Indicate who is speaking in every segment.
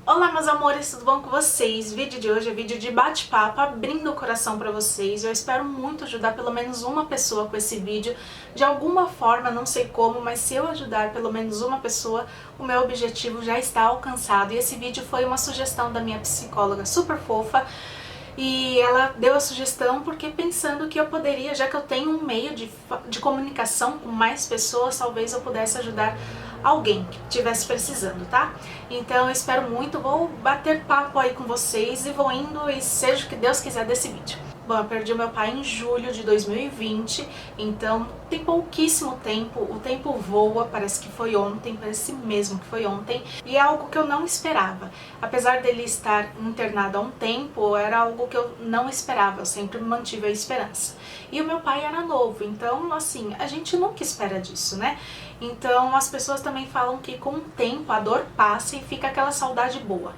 Speaker 1: Olá meus amores, tudo bom com vocês? O vídeo de hoje é vídeo de bate-papo, abrindo o coração pra vocês. Eu espero muito ajudar pelo menos uma pessoa com esse vídeo. De alguma forma, não sei como, mas se eu ajudar pelo menos uma pessoa, o meu objetivo já está alcançado. E esse vídeo foi uma sugestão da minha psicóloga super fofa. E ela deu a sugestão porque pensando que eu poderia, já que eu tenho um meio de comunicação com mais pessoas, talvez eu pudesse ajudar alguém que estivesse precisando, tá? Então eu espero muito, vou bater papo aí com vocês e vou indo e seja o que Deus quiser desse vídeo. Bom, eu perdi o meu pai em julho de 2020, então tem pouquíssimo tempo, o tempo voa, parece que foi ontem, parece mesmo que foi ontem, e é algo que eu não esperava. Apesar dele estar internado há um tempo, era algo que eu não esperava, eu sempre mantive a esperança. E o meu pai era novo, então assim, a gente nunca espera disso, né? Então as pessoas também falam que com o tempo a dor passa e fica aquela saudade boa.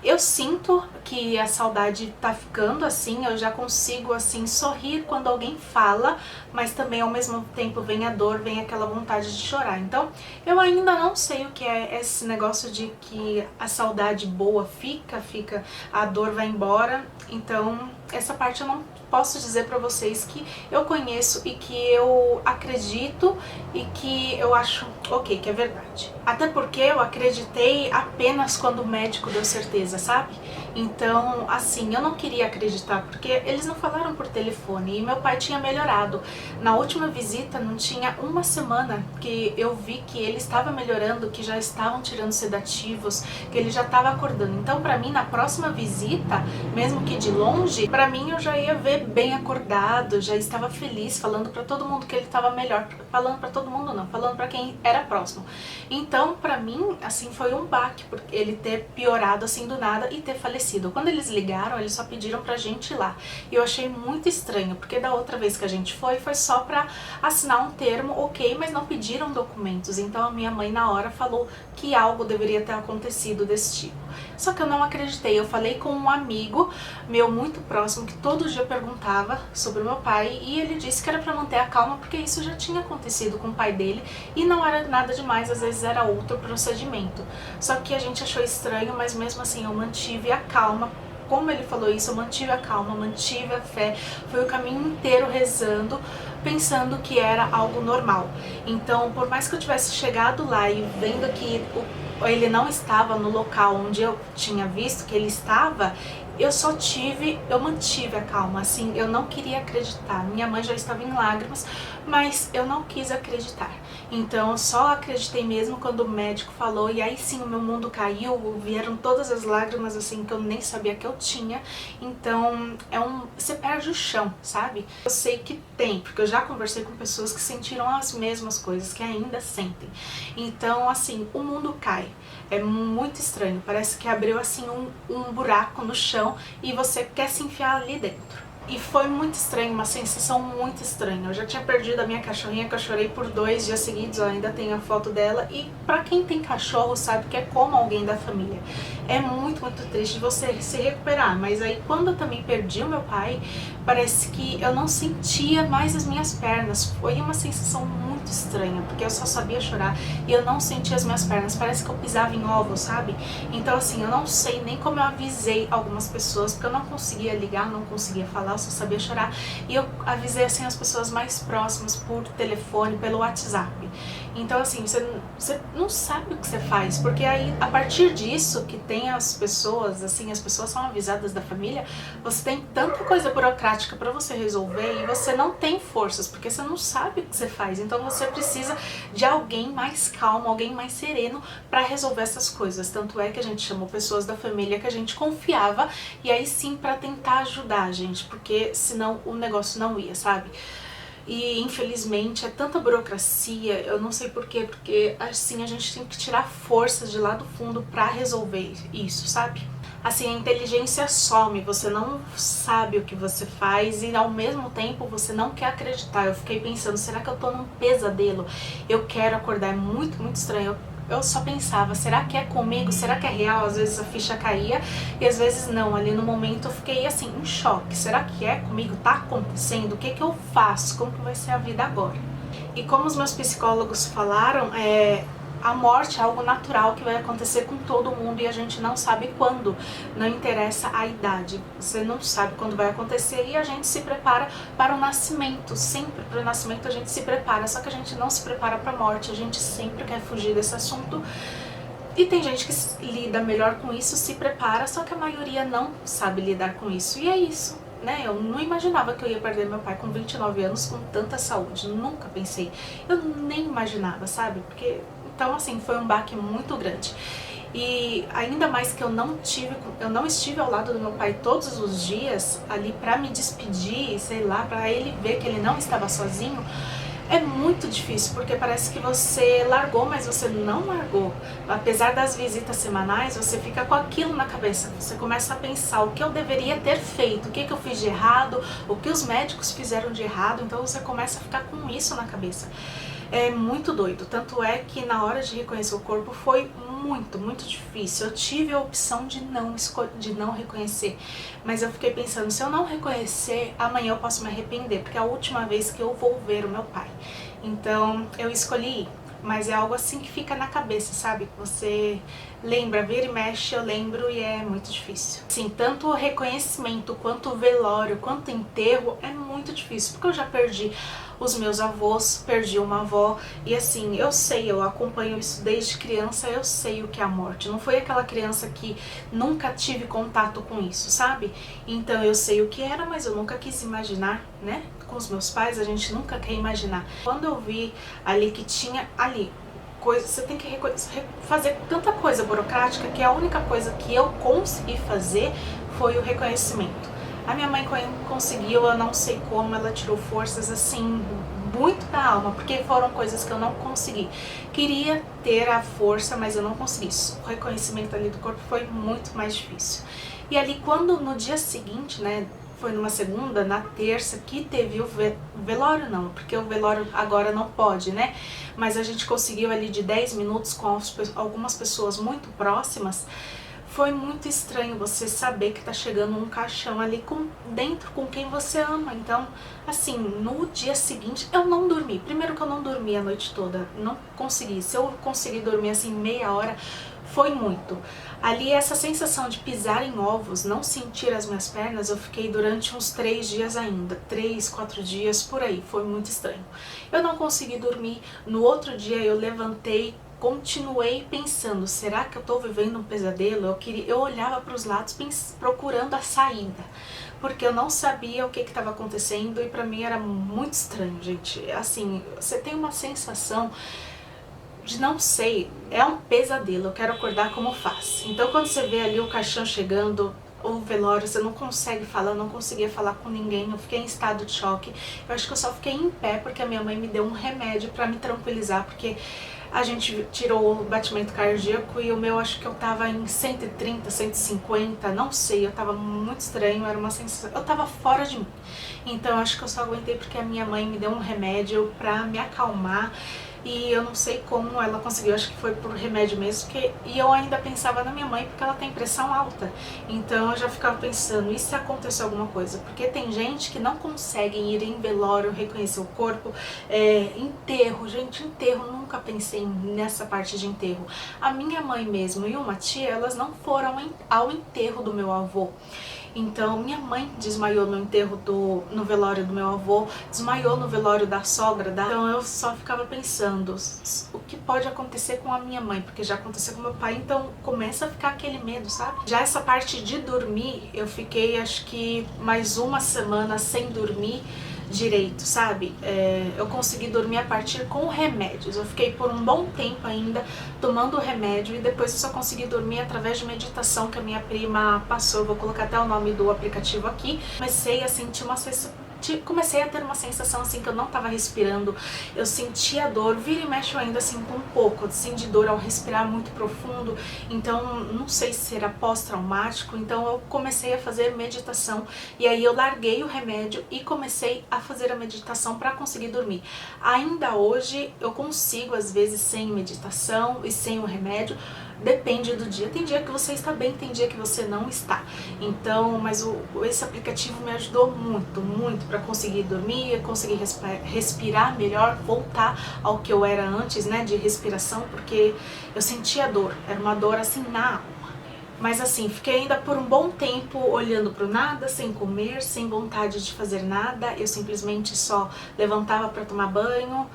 Speaker 1: Eu sinto que a saudade tá ficando assim, eu já consigo assim sorrir quando alguém fala, mas também ao mesmo tempo vem a dor, vem aquela vontade de chorar. Então eu ainda não sei o que é esse negócio de que a saudade boa fica, a dor vai embora. Então essa parte eu não posso dizer pra vocês que eu conheço e que eu acredito e que eu acho ok, que é verdade. Até porque eu acreditei apenas quando o médico deu certeza, sabe? Então, assim, eu não queria acreditar, porque eles não falaram por telefone e meu pai tinha melhorado. Na última visita, não tinha uma semana que eu vi que ele estava melhorando, que já estavam tirando sedativos, que ele já estava acordando. Então, pra mim, na próxima visita, mesmo que de longe, pra mim eu já ia ver bem acordado, já estava feliz, falando pra todo mundo que ele estava melhor. Falando pra todo mundo não, falando pra quem era próximo. Então, pra mim, assim, foi um baque, porque ele ter piorado assim do nada e ter falecido. Quando eles ligaram, eles só pediram pra gente ir lá. E eu achei muito estranho, porque da outra vez que a gente foi só pra assinar um termo, ok, mas não pediram documentos. Então a minha mãe na hora falou que algo deveria ter acontecido desse tipo. Só que eu não acreditei. Eu falei com um amigo meu muito próximo que todo dia perguntava sobre o meu pai e ele disse que era pra manter a calma porque isso já tinha acontecido com o pai dele e não era nada demais, às vezes era outro procedimento. Só que a gente achou estranho, mas mesmo assim eu mantive a calma. Como ele falou isso, eu mantive a calma, mantive a fé, foi o caminho inteiro rezando, pensando que era algo normal. Então, por mais que eu tivesse chegado lá e vendo que ele não estava no local onde eu tinha visto que ele estava, eu mantive a calma, assim, eu não queria acreditar. Minha mãe já estava em lágrimas, mas eu não quis acreditar. Então eu só acreditei mesmo quando o médico falou, e aí sim o meu mundo caiu, vieram todas as lágrimas assim que eu nem sabia que eu tinha. Então você perde o chão, sabe? Eu sei que tem, porque eu já conversei com pessoas que sentiram as mesmas coisas, que ainda sentem. Então assim, o mundo cai. É muito estranho, parece que abriu assim um buraco no chão e você quer se enfiar ali dentro. E foi muito estranho, uma sensação muito estranha. Eu já tinha perdido a minha cachorrinha, que eu chorei por 2 dias seguidos, eu ainda tenho a foto dela. E pra quem tem cachorro sabe que é como alguém da família. É muito, muito triste você se recuperar. Mas aí quando eu também perdi o meu pai, parece que eu não sentia mais as minhas pernas. Foi uma sensação muito estranha, porque eu só sabia chorar e eu não sentia as minhas pernas. Parece que eu pisava em ovos, sabe? Então assim, eu não sei nem como eu avisei algumas pessoas, porque eu não conseguia ligar, não conseguia falar, eu só sabia chorar. E eu avisei assim as pessoas mais próximas por telefone, pelo WhatsApp. Então assim, você não sabe o que você faz, porque aí a partir disso que tem as pessoas, assim, as pessoas são avisadas da família, você tem tanta coisa burocrática pra você resolver e você não tem forças, porque você não sabe o que você faz. Então você precisa de alguém mais calmo, alguém mais sereno pra resolver essas coisas. Tanto é que a gente chamou pessoas da família que a gente confiava e aí sim pra tentar ajudar a gente, porque senão o negócio não ia, sabe? E infelizmente é tanta burocracia, eu não sei porquê, porque assim a gente tem que tirar forças de lá do fundo pra resolver isso, sabe? Assim, a inteligência some, você não sabe o que você faz e ao mesmo tempo você não quer acreditar. Eu fiquei pensando, será que eu tô num pesadelo? Eu quero acordar, é muito, muito estranho. Eu só pensava, será que é comigo? Será que é real? Às vezes a ficha caía e às vezes não. Ali no momento eu fiquei assim, em choque. Será que é comigo? Tá acontecendo? O que que eu faço? Como que vai ser a vida agora? E como os meus psicólogos falaram, a morte é algo natural que vai acontecer com todo mundo e a gente não sabe quando, não interessa a idade, você não sabe quando vai acontecer e a gente se prepara para o nascimento, sempre para o nascimento a gente se prepara, só que a gente não se prepara para a morte, a gente sempre quer fugir desse assunto. E tem gente que lida melhor com isso, se prepara, só que a maioria não sabe lidar com isso. E é isso, né? Eu não imaginava que eu ia perder meu pai com 29 anos com tanta saúde. Nunca pensei. Eu nem imaginava, sabe? Porque, então assim, foi um baque muito grande. E ainda mais que eu não estive ao lado do meu pai todos os dias ali pra me despedir, sei lá, pra ele ver que ele não estava sozinho. É muito difícil, porque parece que você largou, mas você não largou. Apesar das visitas semanais, você fica com aquilo na cabeça. Você começa a pensar o que eu deveria ter feito, o que eu fiz de errado, o que os médicos fizeram de errado. Então você começa a ficar com isso na cabeça. É muito doido, tanto é que na hora de reconhecer o corpo foi muito difícil. Eu tive a opção de não reconhecer, mas eu fiquei pensando, se eu não reconhecer, amanhã eu posso me arrepender, porque é a última vez que eu vou ver o meu pai. Então eu escolhi ir, mas é algo assim que fica na cabeça, sabe? Você lembra, vira e mexe, eu lembro e é muito difícil. Sim, tanto o reconhecimento, quanto o velório, quanto o enterro é muito difícil, porque eu já perdi os meus avós, perdi uma avó, e assim, eu sei, eu acompanho isso desde criança, eu sei o que é a morte. Não foi aquela criança que nunca tive contato com isso, sabe? Então eu sei o que era, mas eu nunca quis imaginar, né? Com os meus pais, a gente nunca quer imaginar. Quando eu vi ali que tinha ali coisa, você tem que fazer tanta coisa burocrática que a única coisa que eu consegui fazer foi o reconhecimento. A minha mãe conseguiu, eu não sei como, ela tirou forças assim, muito da alma, porque foram coisas que eu não consegui. Queria ter a força, mas eu não consegui. O reconhecimento ali do corpo foi muito mais difícil. E ali quando no dia seguinte, né, foi numa segunda, na terça, que teve o velório não, porque o velório agora não pode, né? Mas a gente conseguiu ali de 10 minutos com algumas pessoas muito próximas. Foi muito estranho você saber que tá chegando um caixão ali dentro com quem você ama. Então, assim, no dia seguinte eu não dormi. Primeiro que eu não dormi a noite toda, não consegui. Se eu consegui dormir assim meia hora, foi muito. Ali essa sensação de pisar em ovos, não sentir as minhas pernas, eu fiquei durante uns 3 dias ainda. 3, 4 dias, por aí. Foi muito estranho. Eu não consegui dormir. No outro dia eu levantei, continuei pensando, será que eu tô vivendo um pesadelo? Eu olhava para os lados procurando a saída, porque eu não sabia o que estava acontecendo e para mim era muito estranho, gente. Assim, você tem uma sensação de não sei, é um pesadelo, eu quero acordar como faz. Então quando você vê ali o caixão chegando, o velório, você não consegue falar, eu não conseguia falar com ninguém, eu fiquei em estado de choque. Eu acho que eu só fiquei em pé porque a minha mãe me deu um remédio para me tranquilizar, porque a gente tirou o batimento cardíaco e o meu acho que eu tava em 130, 150, não sei, eu tava muito estranho, era uma sensação, eu tava fora de mim. Então acho que eu só aguentei porque a minha mãe me deu um remédio pra me acalmar. E eu não sei como ela conseguiu, acho que foi por remédio mesmo, e eu ainda pensava na minha mãe porque ela tem pressão alta. Então eu já ficava pensando, e se acontecer alguma coisa? Porque tem gente que não consegue ir em velório, reconhecer o corpo, enterro, gente, enterro, nunca pensei nessa parte de enterro. A minha mãe mesmo e uma tia, elas não foram ao enterro do meu avô. Então, minha mãe desmaiou no velório do meu avô, desmaiou no velório da sogra. Então, eu só ficava pensando, o que pode acontecer com a minha mãe? Porque já aconteceu com meu pai, então começa a ficar aquele medo, sabe? Já essa parte de dormir, eu fiquei acho que mais uma semana sem dormir direito, sabe? Eu consegui dormir a partir com remédios. Eu fiquei por um bom tempo ainda tomando remédio e depois eu só consegui dormir através de meditação que a minha prima passou. Eu vou colocar até o nome do aplicativo aqui. Comecei a sentir comecei a ter uma sensação assim que eu não tava respirando, eu sentia dor, vira e mexe eu ainda sinto um pouco assim, de dor ao respirar muito profundo, então não sei se era pós-traumático, então eu comecei a fazer meditação e aí eu larguei o remédio e comecei a fazer a meditação para conseguir dormir. Ainda hoje eu consigo às vezes sem meditação e sem o remédio depende do dia. Tem dia que você está bem, tem dia que você não está. Então, mas esse aplicativo me ajudou muito, muito para conseguir dormir, conseguir respirar melhor, voltar ao que eu era antes, né, de respiração, porque eu sentia dor, era uma dor assim na alma. Mas assim, fiquei ainda por um bom tempo olhando para o nada, sem comer, sem vontade de fazer nada. Eu simplesmente só levantava para tomar banho,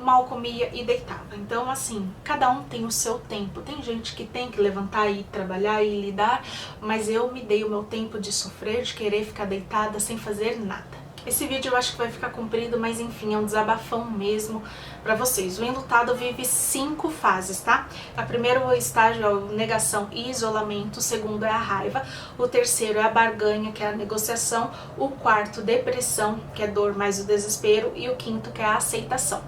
Speaker 1: mal comia e deitava. Então assim, cada um tem o seu tempo. Tem gente que tem que levantar e ir trabalhar e lidar, mas eu me dei o meu tempo de sofrer, de querer ficar deitada sem fazer nada. Esse vídeo eu acho que vai ficar comprido, mas enfim, é um desabafão mesmo pra vocês. O enlutado vive 5 fases, tá? A primeiro estágio é a negação e isolamento, o segundo é a raiva, o terceiro é a barganha, que é a negociação, o quarto, depressão, que é dor mais o desespero, e o quinto, que é a aceitação.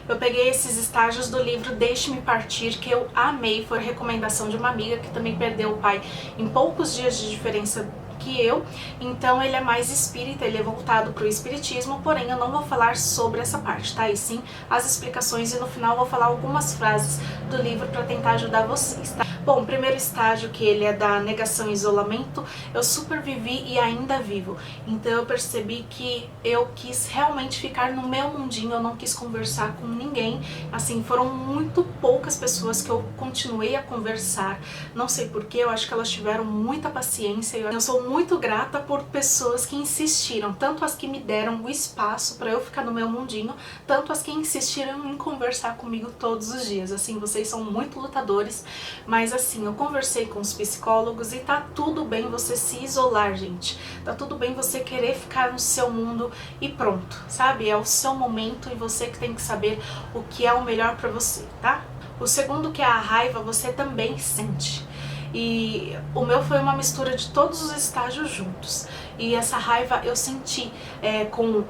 Speaker 1: Eu peguei esses estágios do livro Deixe-me Partir, que eu amei, foi recomendação de uma amiga que também perdeu o pai em poucos dias de diferença que eu, então ele é mais espírita, ele é voltado para o espiritismo, porém eu não vou falar sobre essa parte, tá? E sim as explicações, e no final eu vou falar algumas frases do livro para tentar ajudar vocês, tá? Bom, o primeiro estágio, que ele é da negação e isolamento, eu super vivi e ainda vivo, então eu percebi que eu quis realmente ficar no meu mundinho, eu não quis conversar com ninguém, assim, foram muito poucas pessoas que eu continuei a conversar, não sei porquê, eu acho que elas tiveram muita paciência, eu sou muito grata por pessoas que insistiram, tanto as que me deram o espaço para eu ficar no meu mundinho, tanto as que insistiram em conversar comigo todos os dias. Assim, vocês são muito lutadores, mas assim, eu conversei com os psicólogos e tá tudo bem você se isolar, gente. Tá tudo bem você querer ficar no seu mundo e pronto, sabe? É o seu momento e você que tem que saber o que é o melhor para você, tá? O segundo, que é a raiva, você também sente. E o meu foi uma mistura de todos os estágios juntos. E essa raiva eu senti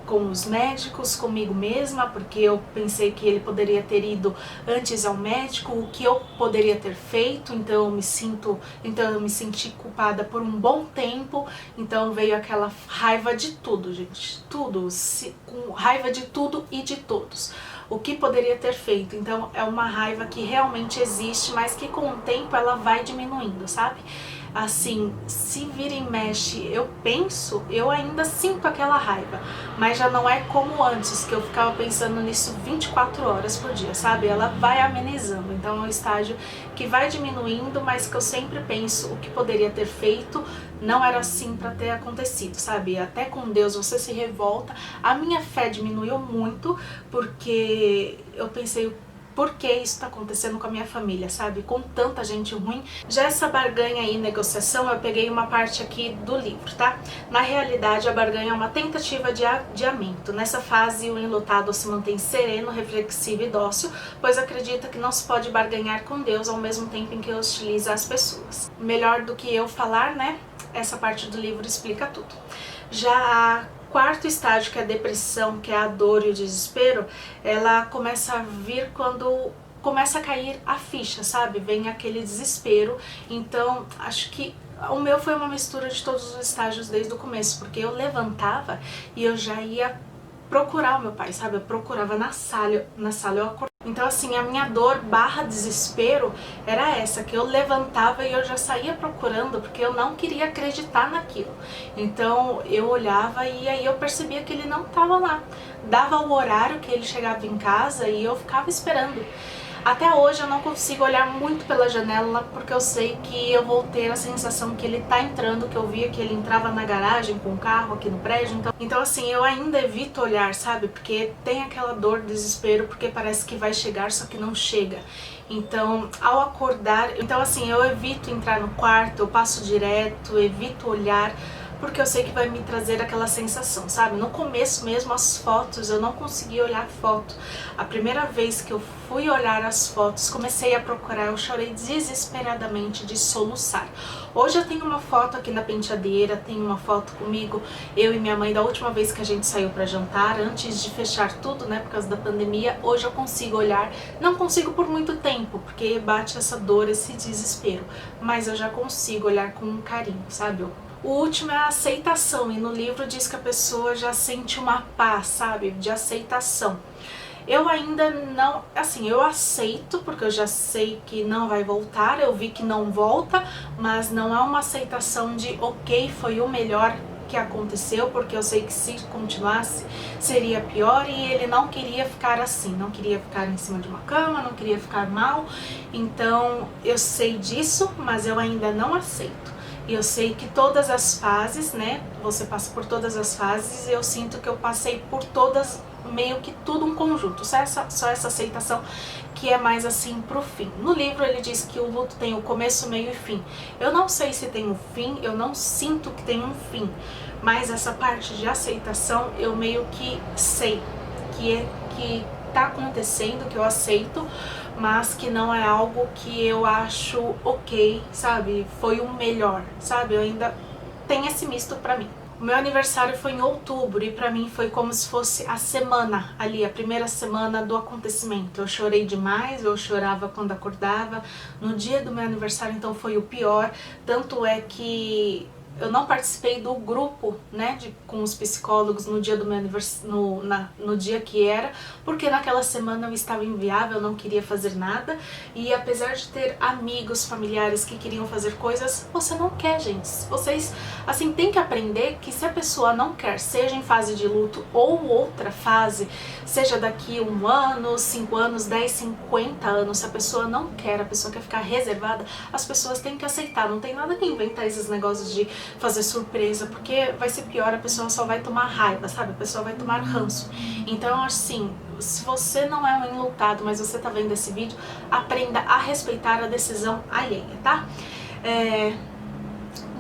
Speaker 1: com os médicos, comigo mesma, porque eu pensei que ele poderia ter ido antes ao médico, o que eu poderia ter feito, então eu me senti culpada por um bom tempo, então veio aquela raiva de tudo, gente, tudo, com raiva de tudo e de todos. O que poderia ter feito, então é uma raiva que realmente existe, mas que com o tempo ela vai diminuindo, sabe? Assim, se vira e mexe, eu penso, eu ainda sinto aquela raiva, mas já não é como antes, que eu ficava pensando nisso 24 horas por dia, sabe? Ela vai amenizando, então é um estágio que vai diminuindo, mas que eu sempre penso o que poderia ter feito, não era assim para ter acontecido, sabe? Até com Deus você se revolta. A minha fé diminuiu muito, porque eu pensei, por que isso está acontecendo com a minha família, sabe? Com tanta gente ruim. Já essa barganha e negociação, eu peguei uma parte aqui do livro, tá? Na realidade, a barganha é uma tentativa de adiamento. Nessa fase, o enlutado se mantém sereno, reflexivo e dócil, pois acredita que não se pode barganhar com Deus ao mesmo tempo em que hostiliza as pessoas. Melhor do que eu falar, né? Essa parte do livro explica tudo. Já a quarto estágio, que é a depressão, que é a dor e o desespero, ela começa a vir quando começa a cair a ficha, sabe? Vem aquele desespero. Então, acho que o meu foi uma mistura de todos os estágios desde o começo, porque eu levantava e eu já ia procurar o meu pai, sabe? Eu procurava na sala eu acordava. Então assim, a minha dor barra desespero era essa, que eu levantava e eu já saía procurando, porque eu não queria acreditar naquilo. Então eu olhava e aí eu percebia que ele não estava lá. Dava o horário que ele chegava em casa e eu ficava esperando. Até hoje eu não consigo olhar muito pela janela, porque eu sei que eu vou ter a sensação que ele tá entrando, que eu via que ele entrava na garagem com o carro aqui no prédio. Então assim, eu ainda evito olhar, sabe? Porque tem aquela dor, desespero, porque parece que vai chegar, só que não chega. Então, ao acordar, então assim, eu evito entrar no quarto, eu passo direto, evito olhar, porque eu sei que vai me trazer aquela sensação, sabe? No começo mesmo, as fotos, eu não conseguia olhar foto. A primeira vez que eu fui olhar as fotos, comecei a procurar, eu chorei desesperadamente de soluçar. Hoje eu tenho uma foto aqui na penteadeira, tenho uma foto comigo, eu e minha mãe, da última vez que a gente saiu para jantar, antes de fechar tudo, né, por causa da pandemia. Hoje eu consigo olhar, não consigo por muito tempo, porque bate essa dor, esse desespero, mas eu já consigo olhar com um carinho, sabe? O último é a aceitação, e no livro diz que a pessoa já sente uma paz, sabe, de aceitação. Eu ainda não, assim, eu aceito, porque eu já sei que não vai voltar, eu vi que não volta, mas não é uma aceitação de ok, foi o melhor que aconteceu, porque eu sei que se continuasse seria pior e ele não queria ficar assim, não queria ficar em cima de uma cama, não queria ficar mal, então eu sei disso, mas eu ainda não aceito. E eu sei que todas as fases, né, você passa por todas as fases e eu sinto que eu passei por todas, meio que tudo um conjunto, só essa aceitação que é mais assim pro fim. No livro ele diz que o luto tem o começo, meio e fim. Eu não sei se tem um fim, eu não sinto que tem um fim, mas essa parte de aceitação eu meio que sei que tá acontecendo, que eu aceito, mas que não é algo que eu acho ok, sabe? Foi o melhor, sabe? Eu ainda tenho esse misto pra mim. O meu aniversário foi em outubro e pra mim foi como se fosse a semana ali, a primeira semana do acontecimento. Eu chorei demais, eu chorava quando acordava. No dia do meu aniversário, então, foi o pior. Tanto é que eu não participei do grupo, né, com os psicólogos no dia do meu aniversário, no dia que era, porque naquela semana eu estava inviável, eu não queria fazer nada, e apesar de ter amigos, familiares que queriam fazer coisas, você não quer, gente. Vocês, assim, tem que aprender que se a pessoa não quer, seja em fase de luto ou outra fase, seja daqui 1 ano, 5 anos, 10, 50 anos, se a pessoa não quer, a pessoa quer ficar reservada, as pessoas têm que aceitar, não tem nada que inventar esses negócios de fazer surpresa, porque vai ser pior, a pessoa só vai tomar raiva, sabe? A pessoa vai tomar ranço. Então, assim, se você não é um enlutado, mas você tá vendo esse vídeo, aprenda a respeitar a decisão alheia, tá?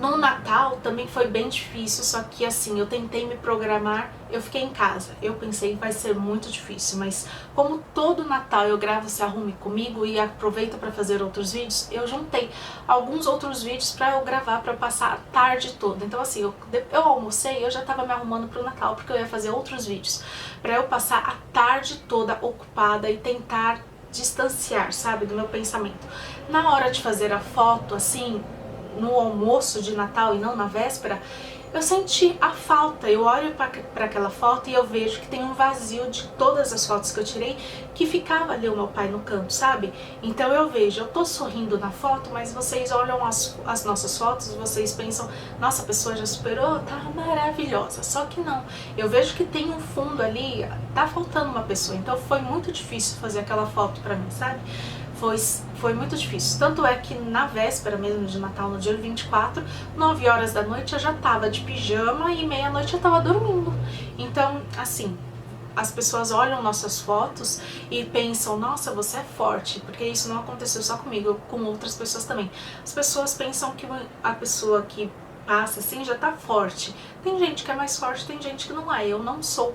Speaker 1: No Natal também foi bem difícil, só que assim, eu tentei me programar, eu fiquei em casa. Eu pensei que vai ser muito difícil, mas como todo Natal eu gravo Se Arrume Comigo e aproveito para fazer outros vídeos, eu juntei alguns outros vídeos para eu gravar, para passar a tarde toda. Então assim, eu almocei, eu já tava me arrumando pro Natal, porque eu ia fazer outros vídeos, para eu passar a tarde toda ocupada e tentar distanciar, sabe, do meu pensamento. Na hora de fazer a foto, assim, no almoço de Natal e não na véspera, eu senti a falta. Eu olho para aquela foto e eu vejo que tem um vazio de todas as fotos que eu tirei, que ficava ali o meu pai no canto, sabe? Então eu vejo, eu tô sorrindo na foto, mas vocês olham as nossas fotos e vocês pensam, nossa, a pessoa já superou, tá maravilhosa. Só que não, eu vejo que tem um fundo ali, tá faltando uma pessoa. Então foi muito difícil fazer aquela foto pra mim, sabe? Foi muito difícil. Tanto é que na véspera mesmo de Natal, no dia 24, 9 horas da noite, eu já tava de pijama e meia-noite eu tava dormindo. Então, assim, as pessoas olham nossas fotos e pensam, nossa, você é forte, porque isso não aconteceu só comigo, com outras pessoas também. As pessoas pensam que a pessoa que passa assim já tá forte. Tem gente que é mais forte, tem gente que não é, eu não sou.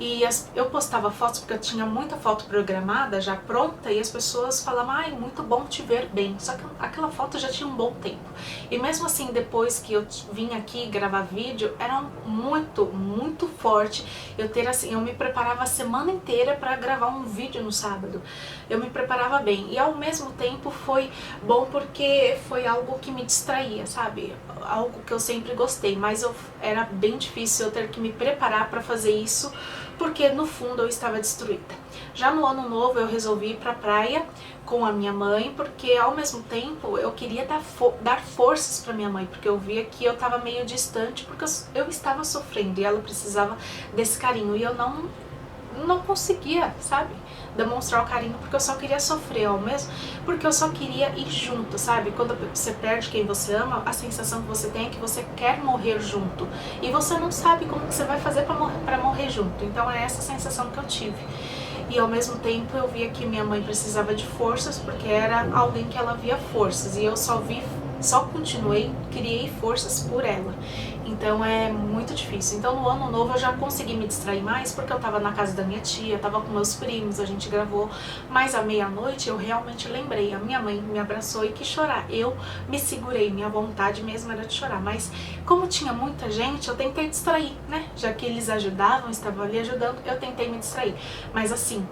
Speaker 1: E eu postava fotos porque eu tinha muita foto programada, já pronta, e as pessoas falavam, ai, muito bom te ver bem. Só que aquela foto já tinha um bom tempo. E mesmo assim, depois que eu vim aqui gravar vídeo, era muito forte eu ter assim, eu me preparava a semana inteira para gravar um vídeo no sábado. Eu me preparava bem. E ao mesmo tempo foi bom porque foi algo que me distraía, sabe? Algo que eu sempre gostei, mas era bem difícil eu ter que me preparar para fazer isso, porque no fundo eu estava destruída. Já no ano novo eu resolvi ir pra praia com a minha mãe, porque ao mesmo tempo eu queria dar forças pra minha mãe, porque eu via que eu estava meio distante, porque eu estava sofrendo e ela precisava desse carinho, e eu não conseguia, sabe, demonstrar o carinho, porque eu só queria sofrer ao mesmo, porque eu só queria ir junto, sabe? Quando você perde quem você ama, a sensação que você tem é que você quer morrer junto, e você não sabe como que você vai fazer pra morrer junto. Então é essa sensação que eu tive. E ao mesmo tempo eu via que minha mãe precisava de forças, porque era alguém que ela via forças, e eu só continuei, criei forças por ela. Então é muito difícil. Então no ano novo eu já consegui me distrair mais, porque eu tava na casa da minha tia, tava com meus primos, a gente gravou. Mas à meia-noite eu realmente lembrei, a minha mãe me abraçou e quis chorar. Eu me segurei, minha vontade mesmo era de chorar. Mas como tinha muita gente, eu tentei distrair, né? Já que eles ajudavam, estavam ali ajudando, eu tentei me distrair. Mas assim,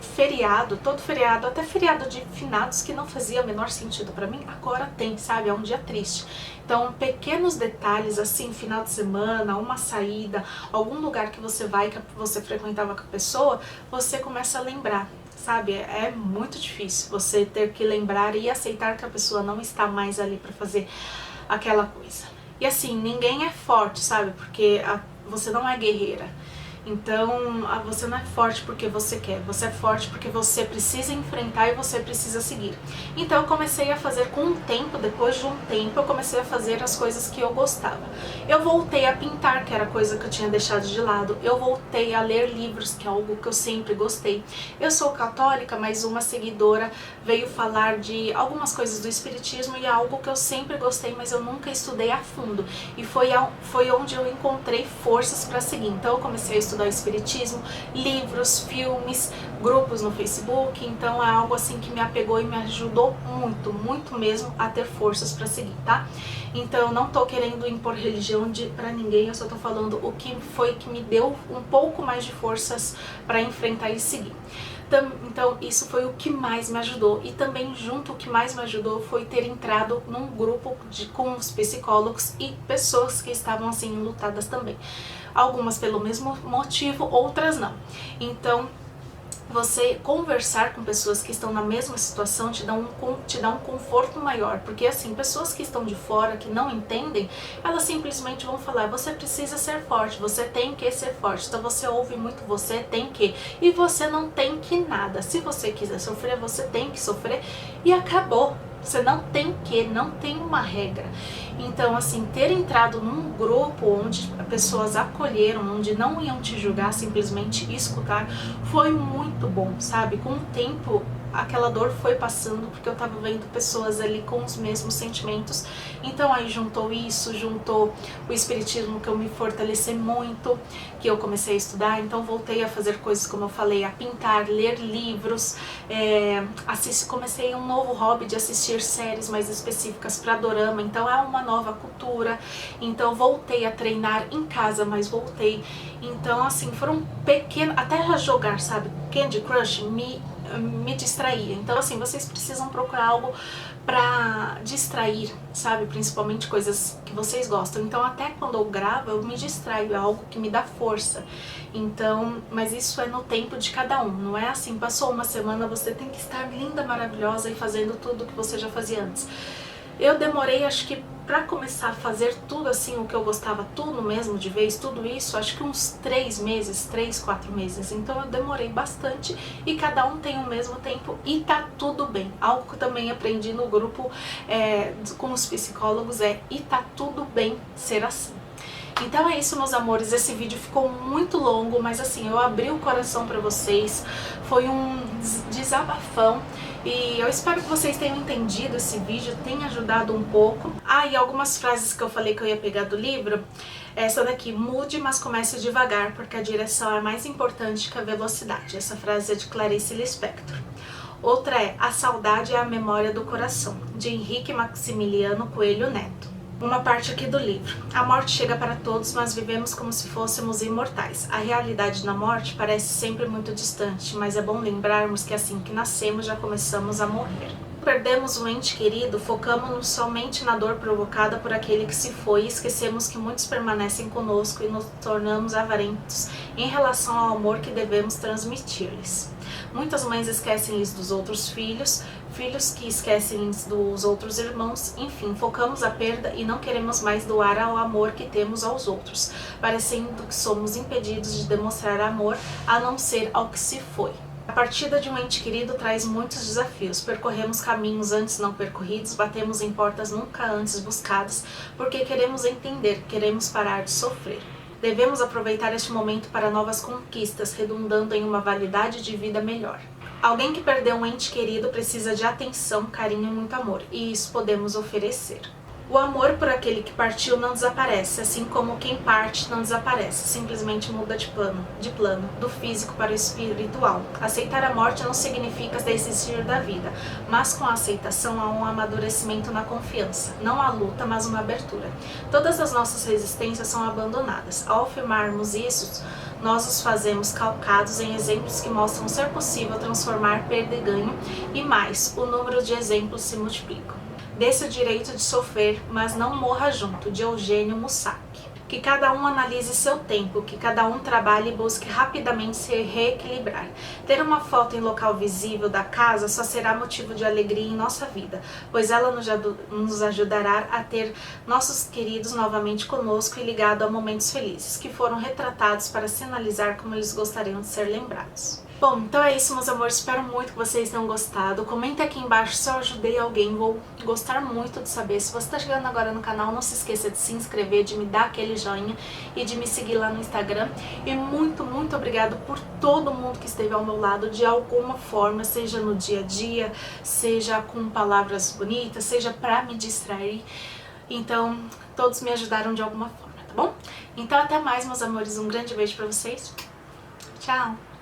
Speaker 1: feriado, todo feriado, até feriado de finados que não fazia o menor sentido pra mim, agora tem, sabe? É um dia triste. Então, pequenos detalhes, assim, final de semana, uma saída, algum lugar que você vai, que você frequentava com a pessoa, você começa a lembrar, sabe? É muito difícil você ter que lembrar e aceitar que a pessoa não está mais ali pra fazer aquela coisa. E assim, ninguém é forte, sabe? Porque você não é guerreira. Então, você não é forte porque você quer, você é forte porque você precisa enfrentar e você precisa seguir. Então eu comecei a fazer com um tempo, depois de um tempo, eu comecei a fazer as coisas que eu gostava. Eu voltei a pintar, que era coisa que eu tinha deixado de lado. Eu voltei a ler livros, que é algo que eu sempre gostei. Eu sou católica, mas uma seguidora veio falar de algumas coisas do espiritismo e é algo que eu sempre gostei, mas eu nunca estudei a fundo. E foi onde eu encontrei forças para seguir. Então eu comecei a estudar o espiritismo, livros, filmes, grupos no Facebook, então é algo assim que me apegou e me ajudou muito, muito mesmo a ter forças para seguir, tá? Então eu não tô querendo impor religião pra ninguém, eu só tô falando o que foi que me deu um pouco mais de forças para enfrentar e seguir. Então isso foi o que mais me ajudou, e também junto o que mais me ajudou foi ter entrado num grupo com os psicólogos e pessoas que estavam assim lutadas também. Algumas pelo mesmo motivo, outras não. Então você conversar com pessoas que estão na mesma situação te dá um conforto maior, porque assim, pessoas que estão de fora, que não entendem, elas simplesmente vão falar, você precisa ser forte, você tem que ser forte, então você ouve muito, você tem que, e você não tem que nada, se você quiser sofrer, você tem que sofrer, e acabou. Você não tem que, não tem uma regra. Então, assim, ter entrado num grupo onde pessoas acolheram, onde não iam te julgar, simplesmente escutar, foi muito bom, sabe? Com o tempo, aquela dor foi passando, porque eu tava vendo pessoas ali com os mesmos sentimentos. Então aí juntou isso, juntou o espiritismo, que eu me fortaleci muito, que eu comecei a estudar, então voltei a fazer coisas como eu falei, a pintar, ler livros, comecei um novo hobby de assistir séries mais específicas para dorama, então é uma nova cultura. Então voltei a treinar em casa, mas voltei. Então assim, foram pequenos, até jogar, sabe, Candy Crush me distraía. Então assim, vocês precisam procurar algo pra distrair, sabe, principalmente coisas que vocês gostam. Então até quando eu gravo, eu me distraio, é algo que me dá força. Então, mas isso é no tempo de cada um, não é assim, passou uma semana, você tem que estar linda, maravilhosa e fazendo tudo que você já fazia antes. Eu demorei, acho que pra começar a fazer tudo assim, o que eu gostava, tudo mesmo de vez, tudo isso, acho que uns 3 meses, 3, 4 meses. Então eu demorei bastante e cada um tem o mesmo tempo e tá tudo bem. Algo que eu também aprendi no grupo com os psicólogos e tá tudo bem ser assim. Então é isso, meus amores, esse vídeo ficou muito longo, mas assim, eu abri o coração pra vocês, foi um desabafão. E eu espero que vocês tenham entendido esse vídeo, tenha ajudado um pouco. E algumas frases que eu falei que eu ia pegar do livro. Essa daqui, mude, mas comece devagar, porque a direção é mais importante que a velocidade. Essa frase é de Clarice Lispector. Outra é, a saudade é a memória do coração, de Henrique Maximiliano Coelho Neto. Uma parte aqui do livro. A morte chega para todos, mas vivemos como se fôssemos imortais. A realidade da morte parece sempre muito distante, mas é bom lembrarmos que assim que nascemos já começamos a morrer. Perdemos um ente querido, focamos-nos somente na dor provocada por aquele que se foi e esquecemos que muitos permanecem conosco e nos tornamos avarentos em relação ao amor que devemos transmitir-lhes. Muitas mães esquecem-lhes dos outros filhos, filhos que esquecem-lhes dos outros irmãos, enfim, focamos a perda e não queremos mais doar ao amor que temos aos outros, parecendo que somos impedidos de demonstrar amor a não ser ao que se foi. A partida de um ente querido traz muitos desafios, percorremos caminhos antes não percorridos, batemos em portas nunca antes buscadas, porque queremos entender, queremos parar de sofrer. Devemos aproveitar este momento para novas conquistas, redundando em uma validade de vida melhor. Alguém que perdeu um ente querido precisa de atenção, carinho e muito amor, e isso podemos oferecer. O amor por aquele que partiu não desaparece, assim como quem parte não desaparece, simplesmente muda de plano, do físico para o espiritual. Aceitar a morte não significa desistir da vida, mas com a aceitação há um amadurecimento na confiança. Não há luta, mas uma abertura. Todas as nossas resistências são abandonadas. Ao afirmarmos isso, nós os fazemos calcados em exemplos que mostram ser possível transformar perda e ganho, e mais, o número de exemplos se multiplica. Desse o direito de sofrer, mas não morra junto, de Eugênio Mussac. Que cada um analise seu tempo, que cada um trabalhe e busque rapidamente se reequilibrar. Ter uma foto em local visível da casa só será motivo de alegria em nossa vida, pois ela nos ajudará a ter nossos queridos novamente conosco e ligado a momentos felizes, que foram retratados para sinalizar como eles gostariam de ser lembrados. Bom, então é isso, meus amores, espero muito que vocês tenham gostado. Comenta aqui embaixo se eu ajudei alguém, vou gostar muito de saber. Se você está chegando agora no canal, não se esqueça de se inscrever, de me dar aquele joinha e de me seguir lá no Instagram. E muito, muito obrigado por todo mundo que esteve ao meu lado de alguma forma, seja no dia a dia, seja com palavras bonitas, seja para me distrair. Então, todos me ajudaram de alguma forma, tá bom? Então até mais, meus amores, um grande beijo para vocês. Tchau!